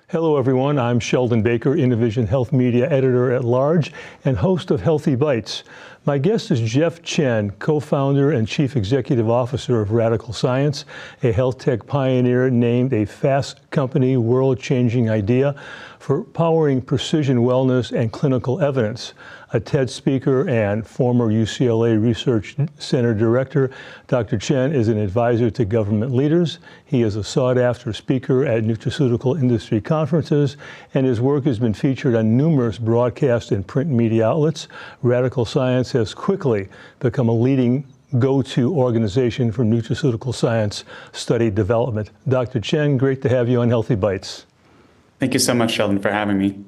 Hello, everyone. I'm Sheldon Baker, Innovision Health Media Editor-at-Large and host of Healthy Bytes. My guest is Jeff Chen, co-founder and chief executive officer of Radical Science, a health tech pioneer named a fast company world-changing idea for powering precision wellness and clinical evidence. A TED speaker and former UCLA Research Center director, Dr. Chen is an advisor to government leaders. He is a sought-after speaker at nutraceutical industry conferences, and his work has been featured on numerous broadcast and print media outlets. Radical Science has quickly become a leading go-to organization for nutraceutical science study development. Dr. Chen, great to have you on Healthy Bytes. Thank you so much, Sheldon, for having me.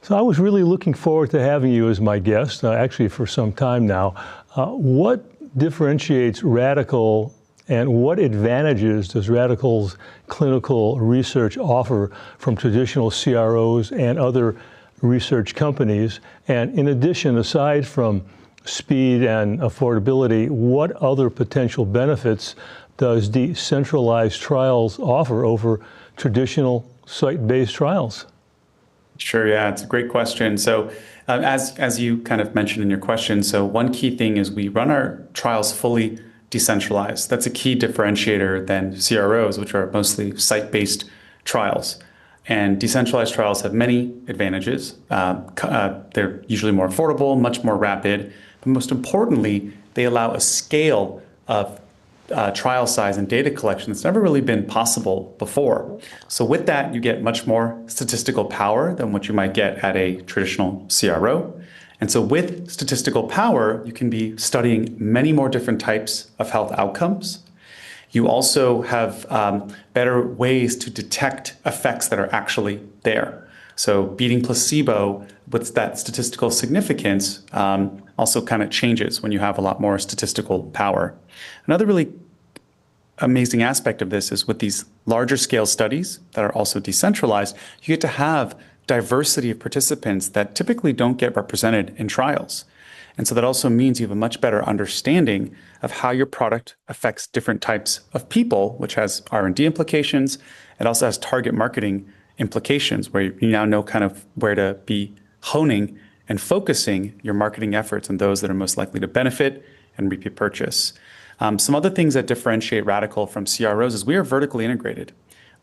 So I was really looking forward to having you as my guest, actually for some time now. What differentiates Radical and what advantages does Radical's clinical research offer from traditional CROs and other research companies? And in addition, aside from speed and affordability, what other potential benefits does decentralized trials offer over traditional site-based trials? Sure, yeah, it's a great question. So as you kind of mentioned in your question, so one key thing is we run our trials fully decentralized. That's a key differentiator than CROs, which are mostly site-based trials. And decentralized trials have many advantages. They're usually more affordable, much more rapid, but most importantly, they allow a scale of trial size and data collection that's never really been possible before. So with that, you get much more statistical power than what you might get at a traditional CRO. And so with statistical power, you can be studying many more different types of health outcomes. You also have better ways to detect effects that are actually there. So beating placebo with that statistical significance also kind of changes when you have a lot more statistical power. Another really amazing aspect of this is with these larger scale studies that are also decentralized, you get to have diversity of participants that typically don't get represented in trials. And so that also means you have a much better understanding of how your product affects different types of people, which has R&D implications. It also has target marketing implications where you now know kind of where to be honing and focusing your marketing efforts on those that are most likely to benefit and repeat purchase. Some other things that differentiate Radical from CROs is we are vertically integrated.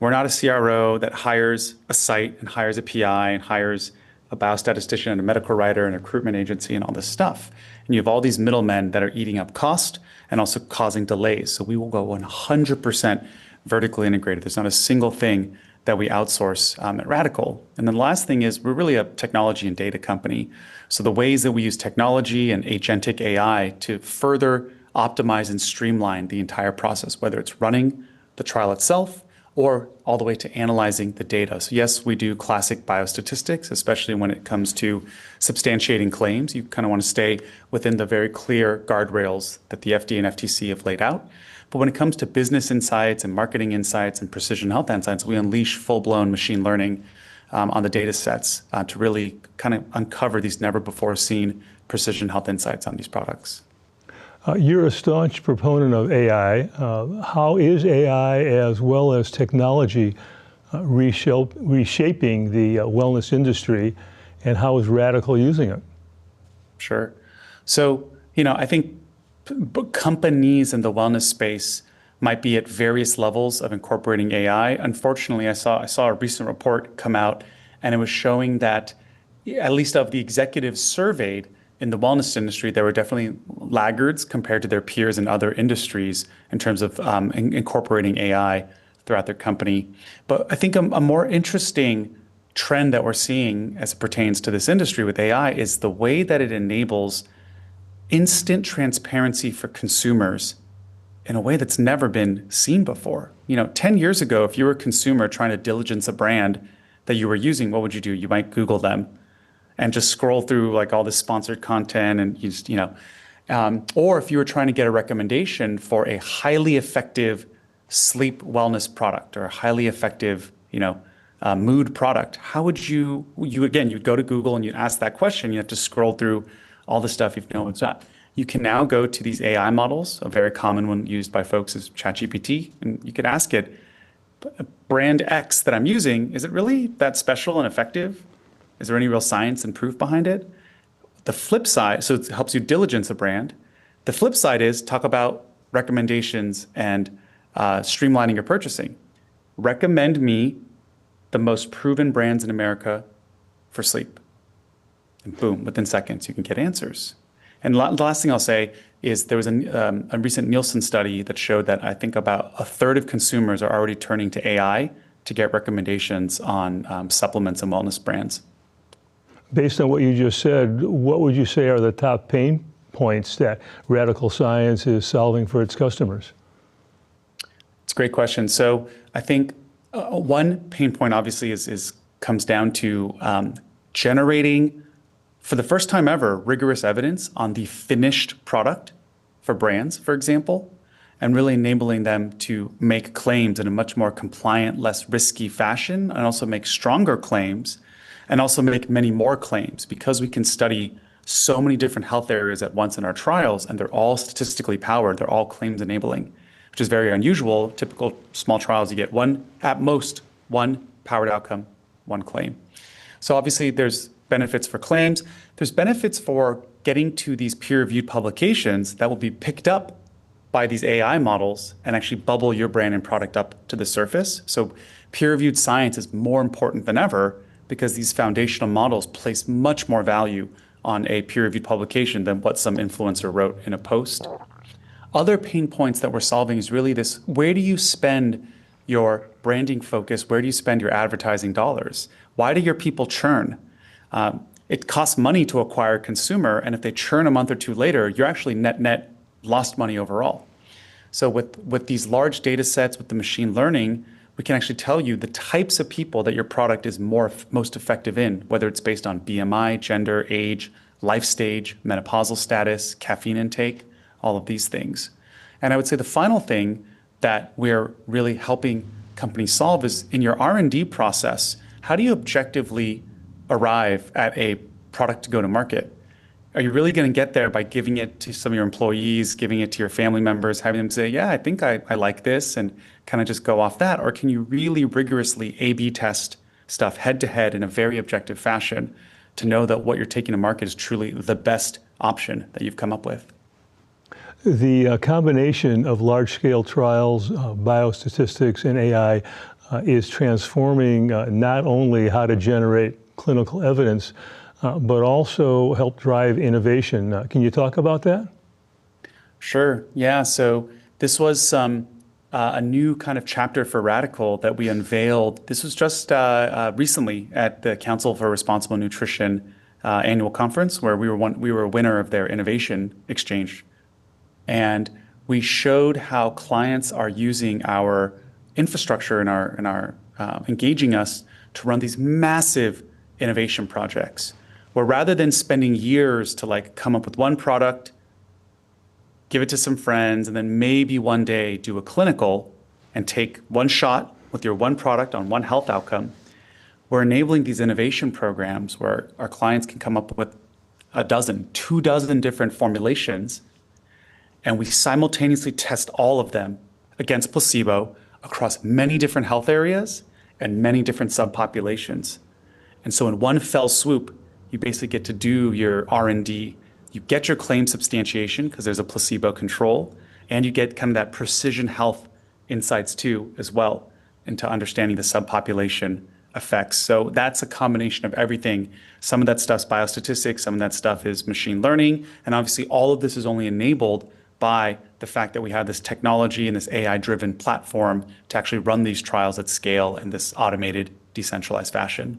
We're not a CRO that hires a site and hires a PI and hires a biostatistician and a medical writer and a recruitment agency and all this stuff. And you have all these middlemen that are eating up cost and also causing delays. So we will go 100% vertically integrated. There's not a single thing that we outsource at Radical. And then the last thing is we're really a technology and data company. So the ways that we use technology and agentic AI to further optimize and streamline the entire process, whether it's running the trial itself or all the way to analyzing the data. So yes, we do classic biostatistics, especially when it comes to substantiating claims. You kind of want to stay within the very clear guardrails that the FDA and FTC have laid out. But when it comes to business insights and marketing insights and precision health insights, we unleash full-blown machine learning on the data sets to really kind of uncover these never-before-seen precision health insights on these products. You're a staunch proponent of AI. How is AI as well as technology reshaping the wellness industry, and how is Radical using it? Sure. So, I think companies in the wellness space might be at various levels of incorporating AI. Unfortunately, I saw a recent report come out, and it was showing that at least of the executives surveyed in the wellness industry, there were definitely laggards compared to their peers in other industries in terms of incorporating AI throughout their company. But I think a more interesting trend that we're seeing as it pertains to this industry with AI is the way that it enables instant transparency for consumers in a way that's never been seen before. 10 years ago, if you were a consumer trying to diligence a brand that you were using, what would you do? You might Google them and just scroll through like all this sponsored content and you just, or if you were trying to get a recommendation for a highly effective sleep wellness product or a highly effective, mood product, how would you'd go to Google and you'd ask that question. You have to scroll through all the stuff you've known what's that. You can now go to these AI models. A very common one used by folks is ChatGPT, and you could ask it, brand X that I'm using, is it really that special and effective? Is there any real science and proof behind it? The flip side, so it helps you diligence a brand. The flip side is talk about recommendations and streamlining your purchasing. Recommend me the most proven brands in America for sleep. And boom, within seconds, you can get answers. And the last thing I'll say is there was a recent Nielsen study that showed that I think about a third of consumers are already turning to AI to get recommendations on supplements and wellness brands. Based on what you just said, what would you say are the top pain points that Radical Science is solving for its customers? It's a great question. So I think one pain point obviously comes down to generating, for the first time ever, rigorous evidence on the finished product for brands, for example, and really enabling them to make claims in a much more compliant, less risky fashion, and also make stronger claims, and also make many more claims, because we can study so many different health areas at once in our trials, and they're all statistically powered, they're all claims enabling, which is very unusual. Typical small trials, you get one, at most, one powered outcome, one claim. So obviously there's benefits for claims. There's benefits for getting to these peer-reviewed publications that will be picked up by these AI models and actually bubble your brand and product up to the surface. So peer-reviewed science is more important than ever because these foundational models place much more value on a peer-reviewed publication than what some influencer wrote in a post. Other pain points that we're solving is really this: where do you spend your branding focus? Where do you spend your advertising dollars? Why do your people churn? It costs money to acquire a consumer, and if they churn a month or two later, you're actually net lost money overall. So with these large data sets, with the machine learning, we can actually tell you the types of people that your product is most effective in, whether it's based on BMI, gender, age, life stage, menopausal status, caffeine intake, all of these things. And I would say the final thing that we're really helping companies solve is in your R&D process, how do you objectively arrive at a product to go to market? Are you really going to get there by giving it to some of your employees, giving it to your family members, having them say, yeah, I think I like this, and kind of just go off that? Or can you really rigorously A/B test stuff head to head in a very objective fashion to know that what you're taking to market is truly the best option that you've come up with? The combination of large-scale trials, biostatistics, and AI is transforming not only how to generate clinical evidence, but also help drive innovation. Can you talk about that? Sure. Yeah. So this was a new kind of chapter for Radical that we unveiled. This was just recently at the Council for Responsible Nutrition annual conference, where we were a winner of their innovation exchange. And we showed how clients are using our infrastructure and our engaging us to run these massive innovation projects, where rather than spending years to like come up with one product, give it to some friends, and then maybe one day do a clinical and take one shot with your one product on one health outcome, we're enabling these innovation programs where our clients can come up with 2 dozen different formulations, and we simultaneously test all of them against placebo across many different health areas and many different subpopulations. And so in one fell swoop, you basically get to do your R&D. You get your claim substantiation because there's a placebo control, and you get kind of that precision health insights too as well into understanding the subpopulation effects. So that's a combination of everything. Some of that stuff's biostatistics, some of that stuff is machine learning, and obviously all of this is only enabled by the fact that we have this technology and this AI-driven platform to actually run these trials at scale in this automated, decentralized fashion.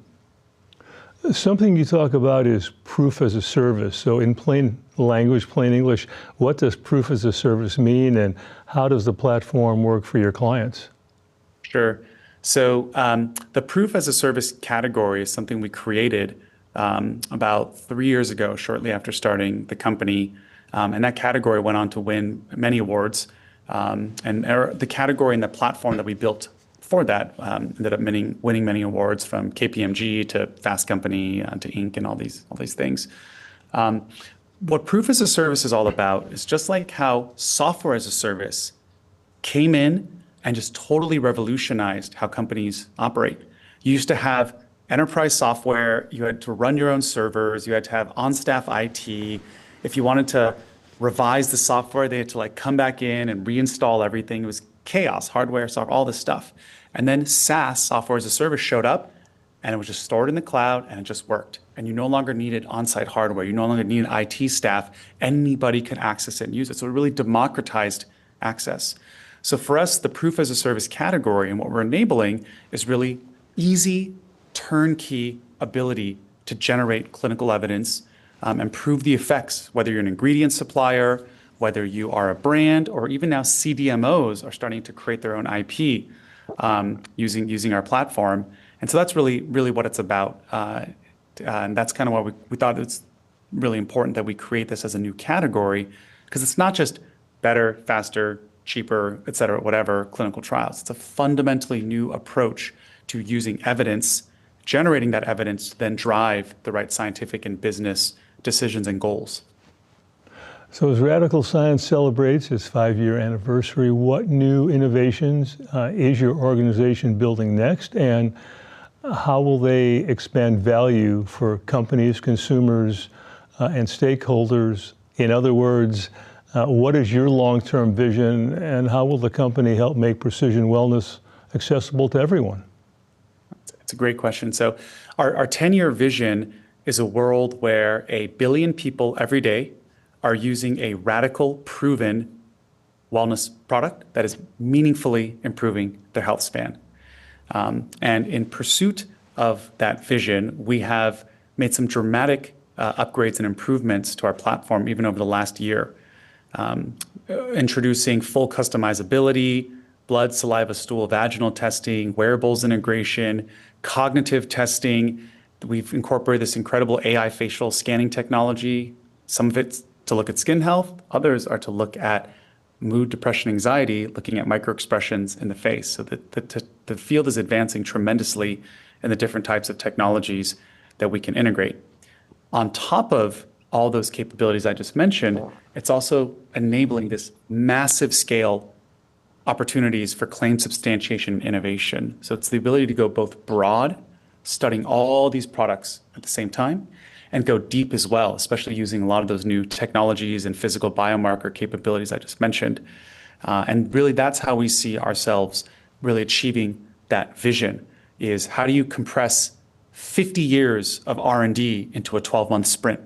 Something you talk about is proof as a service. So in plain language, plain English, what does proof as a service mean, and how does the platform work for your clients? Sure. So the proof as a service category is something we created about 3 years ago, shortly after starting the company. And that category went on to win many awards. And the category and the platform that we built for that ended up winning many awards, from KPMG to Fast Company to Inc. and all these things. What proof as a service is all about is just like how software as a service came in and just totally revolutionized how companies operate. You used to have enterprise software, you had to run your own servers, you had to have on-staff IT. If you wanted to revise the software, they had to like come back in and reinstall everything. It was chaos, hardware, software, all this stuff. And then SaaS, software as a service, showed up and it was just stored in the cloud and it just worked. And you no longer needed on-site hardware. You no longer needed IT staff. Anybody could access it and use it. So it really democratized access. So for us, the proof as a service category and what we're enabling is really easy, turnkey ability to generate clinical evidence and prove the effects, whether you're an ingredient supplier, whether you are a brand, or even now CDMOs are starting to create their own IP using our platform. And so that's really what it's about. And that's kind of why we thought it's really important that we create this as a new category, because it's not just better, faster, cheaper, et cetera, whatever, clinical trials. It's a fundamentally new approach to using evidence, generating that evidence to then drive the right scientific and business decisions and goals. So as Radical Science celebrates its 5-year anniversary, what new innovations is your organization building next, and how will they expand value for companies, consumers, and stakeholders? In other words, what is your long-term vision, and how will the company help make precision wellness accessible to everyone? It's a great question. So our 10-year vision is a world where 1 billion people every day are using a radical, proven wellness product that is meaningfully improving their health span. And in pursuit of that vision, we have made some dramatic upgrades and improvements to our platform even over the last year. Introducing full customizability, blood, saliva, stool, vaginal testing, wearables integration, cognitive testing. We've incorporated this incredible AI facial scanning technology. Some of it's to look at skin health, others are to look at mood, depression, anxiety, looking at microexpressions in the face. So the field is advancing tremendously in the different types of technologies that we can integrate. On top of all those capabilities I just mentioned, it's also enabling this massive scale opportunities for claim substantiation and innovation. So it's the ability to go both broad, studying all these products at the same time, and go deep as well, especially using a lot of those new technologies and physical biomarker capabilities I just mentioned. And really that's how we see ourselves really achieving that vision, is how do you compress 50 years of R&D into a 12-month sprint?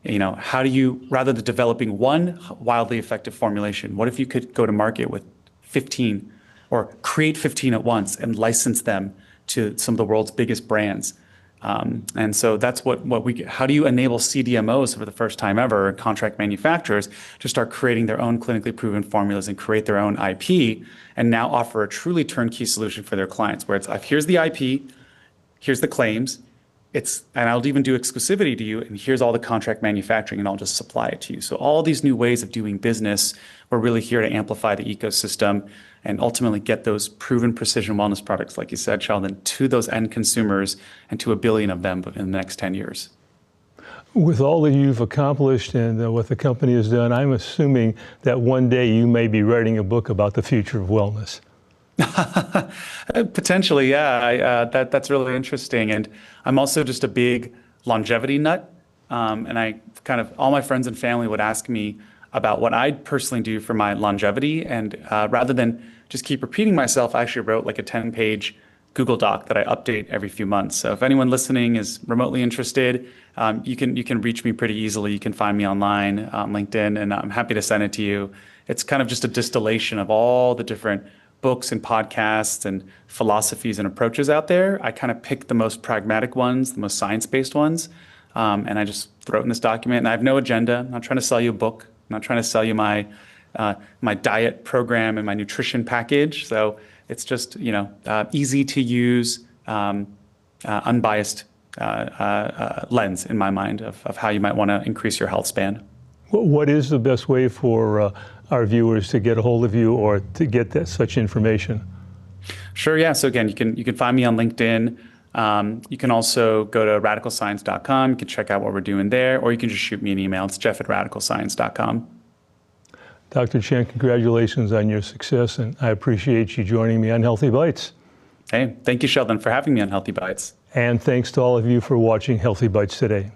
You know, how do you, rather than developing one wildly effective formulation, what if you could go to market with 15 or create 15 at once and license them to some of the world's biggest brands? And so that's what we, how do you enable CDMOs for the first time ever, contract manufacturers, to start creating their own clinically proven formulas and create their own IP, and now offer a truly turnkey solution for their clients, where it's, here's the IP, here's the claims, and I'll even do exclusivity to you, and here's all the contract manufacturing, and I'll just supply it to you. So all these new ways of doing business, we're really here to amplify the ecosystem and ultimately get those proven precision wellness products, like you said, Sheldon, to those end consumers and to 1 billion of them in the next 10 years. With all that you've accomplished and what the company has done, I'm assuming that one day you may be writing a book about the future of wellness. Potentially, yeah. That's really interesting. And I'm also just a big longevity nut. And I kind of, all my friends and family would ask me about what I personally do for my longevity. And rather than just keep repeating myself, I actually wrote like a 10-page Google Doc that I update every few months. So if anyone listening is remotely interested, you can reach me pretty easily. You can find me online on LinkedIn, and I'm happy to send it to you. It's kind of just a distillation of all the different books and podcasts and philosophies and approaches out there. I kind of pick the most pragmatic ones, the most science-based ones, and I just throw it in this document. And I have no agenda. I'm not trying to sell you a book. I'm not trying to sell you my diet program and my nutrition package. So it's just, easy to use, unbiased lens in my mind of how you might want to increase your health span. What is the best way for our viewers to get a hold of you or to get such information? Sure, yeah. So again, you can find me on LinkedIn. You can also go to radicalscience.com. You can check out what we're doing there, or you can just shoot me an email. It's jeff@radicalscience.com. Dr. Chen, congratulations on your success, and I appreciate you joining me on Healthy Bytes. Hey, thank you, Sheldon, for having me on Healthy Bytes. And thanks to all of you for watching Healthy Bytes today.